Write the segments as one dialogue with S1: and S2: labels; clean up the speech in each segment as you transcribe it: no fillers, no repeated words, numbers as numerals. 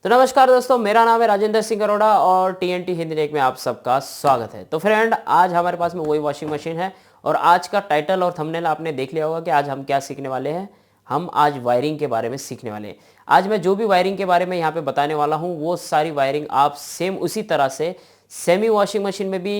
S1: तो नमस्कार दोस्तों, मेरा नाम है राजेंद्र सिंह अरोड़ा और टीएनटी हिंदी टेक में आप सबका स्वागत है। तो फ्रेंड, आज हमारे पास में वही वॉशिंग मशीन है और आज का टाइटल और थंबनेल आपने देख लिया होगा कि आज हम क्या सीखने वाले हैं। हम आज वायरिंग के बारे में सीखने वाले हैं। आज मैं जो भी वायरिंग के बारे में यहाँ पे बताने वाला हूँ वो सारी वायरिंग आप सेम उसी तरह से सेमी वॉशिंग मशीन में भी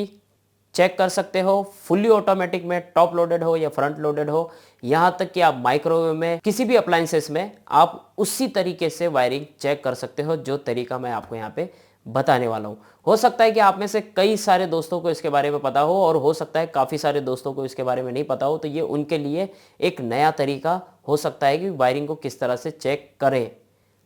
S1: चेक कर सकते हो, फुल्ली ऑटोमेटिक में टॉप लोडेड हो या फ्रंट लोडेड हो, यहाँ तक कि आप माइक्रोवेव में किसी भी अप्लायंसेस में आप उसी तरीके से वायरिंग चेक कर सकते हो जो तरीका मैं आपको यहाँ पे बताने वाला हूँ। हो सकता है कि आप में से कई सारे दोस्तों को इसके बारे में पता हो और हो सकता है काफ़ी सारे दोस्तों को इसके बारे में नहीं पता हो, तो ये उनके लिए एक नया तरीका हो सकता है कि वायरिंग को किस तरह से चेक करें।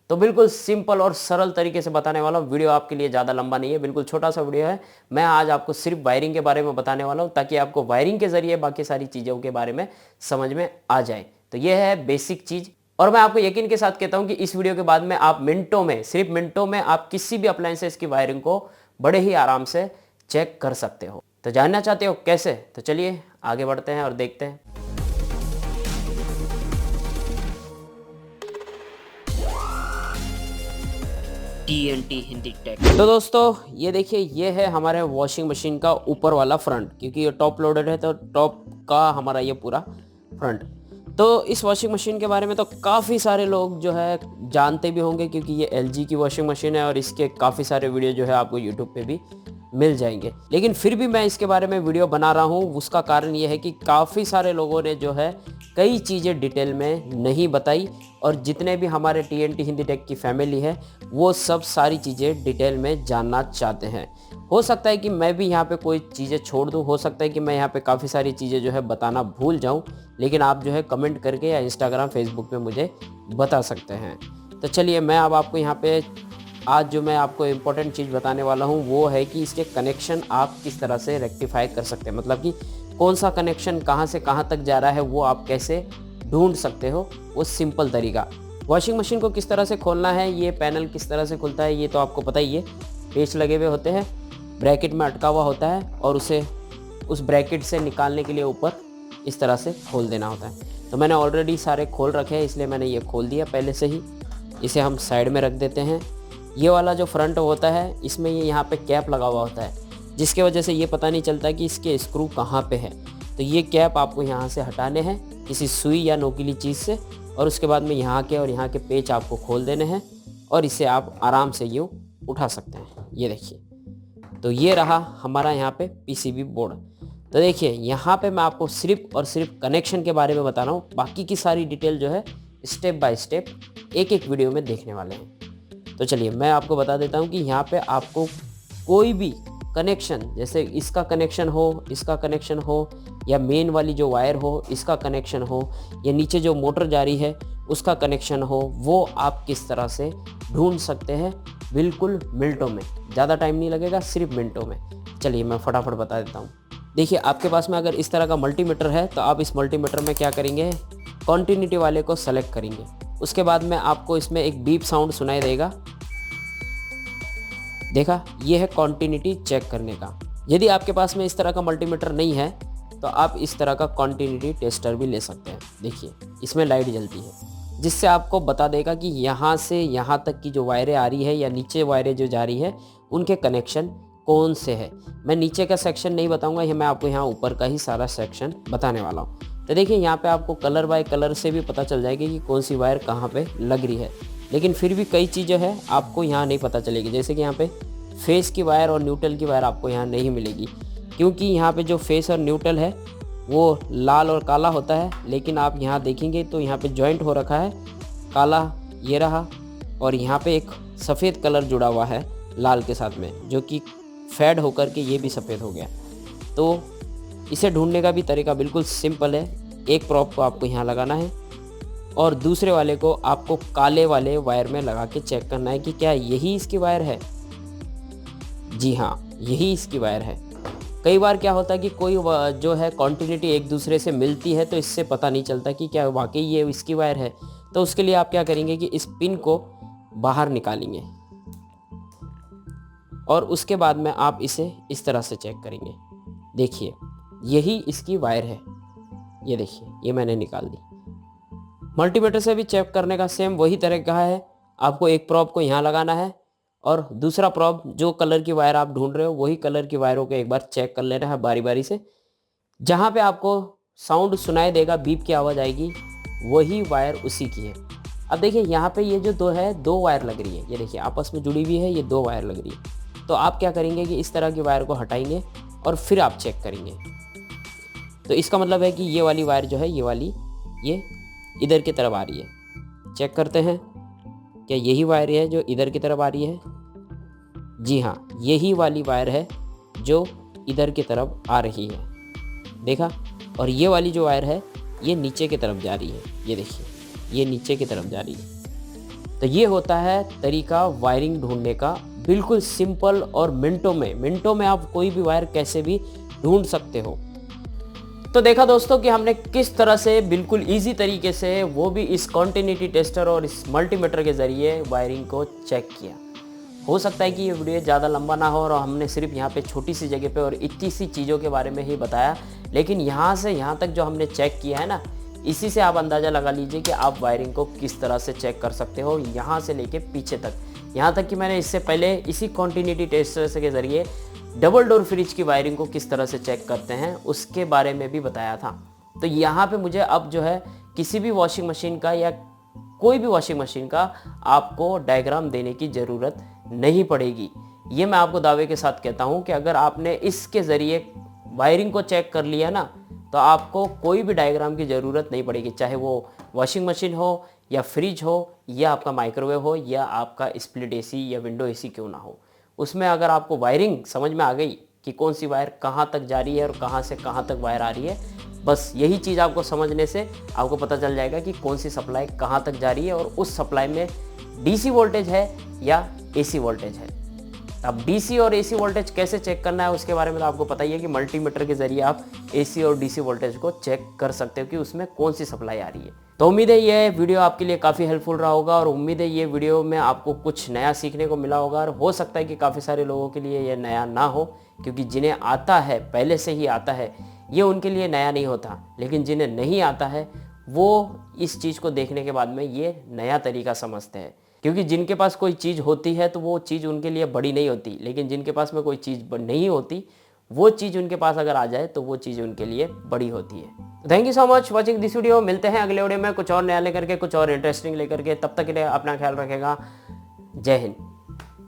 S1: तो बिल्कुल सिंपल और सरल तरीके से बताने वाला हूँ। वीडियो आपके लिए ज़्यादा लंबा नहीं है, बिल्कुल छोटा सा वीडियो है। मैं आज आपको सिर्फ वायरिंग के बारे में बताने वाला हूँ ताकि आपको वायरिंग के ज़रिए बाकी सारी चीज़ों के बारे में समझ में आ जाए। तो ये है बेसिक चीज़ और मैं आपको यकीन के साथ कहता हूँ कि इस वीडियो के बाद में आप मिनटों में, सिर्फ मिनटों में आप किसी भी अप्लायंसेस की वायरिंग को बड़े ही आराम से चेक कर सकते हो। तो जानना चाहते हो कैसे? तो चलिए आगे बढ़ते हैं और देखते हैं। TNT Hindi tech. तो दोस्तों ये देखिए, ये है हमारे वॉशिंग मशीन का ऊपर वाला फ्रंट, क्योंकि ये टॉप लोडेड है तो टॉप का हमारा ये पूरा फ्रंट। तो इस वॉशिंग मशीन के बारे में तो काफ़ी सारे लोग जो है जानते भी होंगे, क्योंकि ये एलजी की वॉशिंग मशीन है और इसके काफ़ी सारे वीडियो जो है आपको यूट्यूब पे भी मिल जाएंगे। लेकिन फिर भी मैं इसके बारे में वीडियो बना रहा हूँ। उसका कारण ये है कि काफ़ी सारे लोगों ने जो है कई चीज़ें डिटेल में नहीं बताई और जितने भी हमारे टीएनटी हिंदी टेक की फैमिली है वो सब सारी चीज़ें डिटेल में जानना चाहते हैं। हो सकता है कि मैं भी यहाँ पे कोई चीज़ें छोड़ दूँ, हो सकता है कि मैं यहाँ पे काफ़ी सारी चीज़ें जो है बताना भूल जाऊँ, लेकिन आप जो है कमेंट करके या इंस्टाग्राम फेसबुक पे मुझे बता सकते हैं। तो चलिए मैं अब आपको यहाँ पे आज जो मैं आपको इम्पोर्टेंट चीज़ बताने वाला हूँ वो है कि इसके कनेक्शन आप किस तरह से रेक्टिफाई कर सकते हैं, मतलब कि कौन सा कनेक्शन कहाँ से कहाँ तक जा रहा है वो आप कैसे ढूंढ सकते हो, वो सिंपल तरीका। वॉशिंग मशीन को किस तरह से खोलना है, ये पैनल किस तरह से खुलता है ये तो आपको पता ही है। पेच लगे हुए होते हैं, ब्रैकेट में अटका हुआ होता है और उसे उस ब्रैकेट से निकालने के लिए ऊपर इस तरह से खोल देना होता है। तो मैंने ऑलरेडी सारे खोल रखे हैं, इसलिए मैंने ये खोल दिया पहले से ही। इसे हम साइड में रख देते हैं। ये वाला जो फ्रंट होता है इसमें ये यहाँ पे कैप लगा हुआ होता है, जिसके वजह से ये पता नहीं चलता कि इसके स्क्रू कहाँ पे है। तो ये कैप आपको यहाँ से हटाने हैं किसी सुई या नोकीली चीज़ से, और उसके बाद में यहाँ के और यहाँ के पेच आपको खोल देने हैं और इसे आप आराम से यूँ उठा सकते हैं। ये देखिए, तो ये रहा हमारा यहाँ पे पीसीबी बोर्ड। तो देखिए यहाँ पे मैं आपको सिर्फ और सिर्फ कनेक्शन के बारे में बता रहा हूँ, बाकी की सारी डिटेल जो है स्टेप बाय स्टेप एक एक वीडियो में देखने वाले हैं। तो चलिए मैं आपको बता देता हूँ कि यहाँ पे आपको कोई भी कनेक्शन, जैसे इसका कनेक्शन हो, इसका कनेक्शन हो, या मेन वाली जो वायर हो इसका कनेक्शन हो, या नीचे जो मोटर जा रही है उसका कनेक्शन हो, वो आप किस तरह से ढूंढ सकते हैं बिल्कुल मिनटों में। ज़्यादा टाइम नहीं लगेगा, सिर्फ मिनटों में। चलिए मैं फटाफट बता देता हूँ। देखिए आपके पास में अगर इस तरह का मल्टीमीटर है तो आप इस मल्टीमीटर में क्या करेंगे, कॉन्टिन्यूटी वाले को सेलेक्ट करेंगे। उसके बाद में आपको इसमें एक बीप साउंड सुनाई देगा। देखा, ये है कॉन्टिन्यूटी चेक करने का। यदि आपके पास में इस तरह का मल्टीमीटर नहीं है तो आप इस तरह का कॉन्टिन्यूटी टेस्टर भी ले सकते हैं। देखिए इसमें लाइट जलती है, जिससे आपको बता देगा कि यहाँ से यहाँ तक की जो वायरें आ रही है या नीचे वायरें जो जा रही है उनके कनेक्शन कौन से है। मैं नीचे का सेक्शन नहीं बताऊंगा, ये मैं आपको यहाँ ऊपर का ही सारा सेक्शन बताने वाला हूँ। तो देखिए यहाँ पे आपको कलर बाय कलर से भी पता चल जाएगी कि कौन सी वायर कहाँ पे लग रही है। लेकिन फिर भी कई चीज़ें हैं आपको यहाँ नहीं पता चलेगी, जैसे कि यहाँ पे फेस की वायर और न्यूट्रल की वायर आपको यहाँ नहीं मिलेगी, क्योंकि यहाँ पे जो फेस और न्यूट्रल है वो लाल और काला होता है। लेकिन आप यहाँ देखेंगे तो यहाँ पे जॉइंट हो रखा है, काला ये रहा, और यहाँ पे एक सफ़ेद कलर जुड़ा हुआ है लाल के साथ में, जो कि फेड होकर के ये भी सफ़ेद हो गया। तो इसे ढूंढने का भी तरीका बिल्कुल सिंपल है। एक प्रॉप को आपको यहाँ लगाना है और दूसरे वाले को आपको काले वाले वायर में लगा के चेक करना है कि क्या यही इसकी वायर है। जी हाँ, यही इसकी वायर है। कई बार क्या होता है कि कोई जो है कॉन्टिन्यूटी एक दूसरे से मिलती है तो इससे पता नहीं चलता कि क्या वाकई ये इसकी वायर है। तो उसके लिए आप क्या करेंगे कि इस पिन को बाहर निकालेंगे और उसके बाद में आप इसे इस तरह से चेक करेंगे। देखिए यही इसकी वायर है, ये देखिए ये मैंने निकाल दी। मल्टीमीटर से भी चेक करने का सेम वही तरीका है। आपको एक प्रॉप को यहाँ लगाना है और दूसरा प्रॉप जो कलर की वायर आप ढूंढ रहे हो वही कलर की वायरों को एक बार चेक कर लेना है बारी बारी से। जहाँ पे आपको साउंड सुनाई देगा, बीप की आवाज़ आएगी, वही वायर उसी की है। अब देखिए यहाँ पे ये जो दो वायर लग रही है, ये देखिए आपस में जुड़ी हुई है, ये 2 वायर लग रही है। तो आप क्या करेंगे कि इस तरह की वायर को हटाएंगे और फिर आप चेक करेंगे। तो इसका मतलब है कि ये वाली वायर जो है, ये वाली ये इधर की तरफ आ रही है। चेक करते हैं क्या यही वायर है जो इधर की तरफ आ रही है? जी हाँ, यही वाली वायर है जो इधर की तरफ आ रही है। देखा? और ये वाली जो वायर है ये नीचे की तरफ जा रही है, ये देखिए ये नीचे की तरफ जा रही है। तो ये होता है तरीका वायरिंग ढूंढने का, बिल्कुल सिंपल और मिनटों में आप कोई भी वायर कैसे भी ढूंढ सकते हो। तो देखा दोस्तों कि हमने किस तरह से बिल्कुल इजी तरीके से, वो भी इस कॉन्टिन्यूटी टेस्टर और इस मल्टीमीटर के ज़रिए वायरिंग को चेक किया। हो सकता है कि ये वीडियो ज़्यादा लंबा ना हो और हमने सिर्फ यहाँ पे छोटी सी जगह पे और इतनी सी चीज़ों के बारे में ही बताया, लेकिन यहाँ से यहाँ तक जो हमने चेक किया है ना, इसी से आप अंदाज़ा लगा लीजिए कि आप वायरिंग को किस तरह से चेक कर सकते हो, यहाँ से लेके पीछे तक। यहाँ तक कि मैंने इससे पहले इसी कॉन्टिन्यूटी टेस्टर के ज़रिए डबल डोर फ्रिज की वायरिंग को किस तरह से चेक करते हैं उसके बारे में भी बताया था। तो यहाँ पे मुझे अब जो है किसी भी वॉशिंग मशीन का या कोई भी वॉशिंग मशीन का आपको डायग्राम देने की ज़रूरत नहीं पड़ेगी। ये मैं आपको दावे के साथ कहता हूँ कि अगर आपने इसके ज़रिए वायरिंग को चेक कर लिया ना, तो आपको कोई भी डायग्राम की ज़रूरत नहीं पड़ेगी, चाहे वो वॉशिंग मशीन हो या फ्रिज हो या आपका माइक्रोवेव हो या आपका स्प्लिट एसी या विंडो एसी क्यों ना हो। उसमें अगर आपको वायरिंग समझ में आ गई कि कौन सी वायर कहाँ तक जा रही है और कहाँ से कहाँ तक वायर आ रही है, बस यही चीज़ आपको समझने से आपको पता चल जाएगा कि कौन सी सप्लाई कहाँ तक जा रही है और उस सप्लाई में डीसी वोल्टेज है या एसी वोल्टेज है। अब डीसी और एसी वोल्टेज कैसे चेक करना है उसके बारे में तो आपको पता ही है कि मल्टीमीटर के जरिए आप एसी और डीसी वोल्टेज को चेक कर सकते हो कि उसमें कौन सी सप्लाई आ रही है। तो उम्मीद है ये वीडियो आपके लिए काफ़ी हेल्पफुल रहा होगा और उम्मीद है ये वीडियो में आपको कुछ नया सीखने को मिला होगा। और हो सकता है कि काफ़ी सारे लोगों के लिए ये नया ना हो, क्योंकि जिन्हें आता है, पहले से ही आता है, ये उनके लिए नया नहीं होता। लेकिन जिन्हें नहीं आता है वो इस चीज़ को देखने के बाद में ये नया तरीका समझते हैं। क्योंकि जिनके पास कोई चीज़ होती है तो वो चीज़ उनके लिए बड़ी नहीं होती, लेकिन जिनके पास में कोई चीज़ नहीं होती, वो चीज़ उनके पास अगर आ जाए तो वो चीज़ उनके लिए बड़ी होती है। Thank you so much watching this video. मिलते हैं अगले वीडियो में कुछ और नया लेकर के, कुछ और इंटरेस्टिंग लेकर के। तब तक के लिए अपना ख्याल रखेगा। जय हिंद।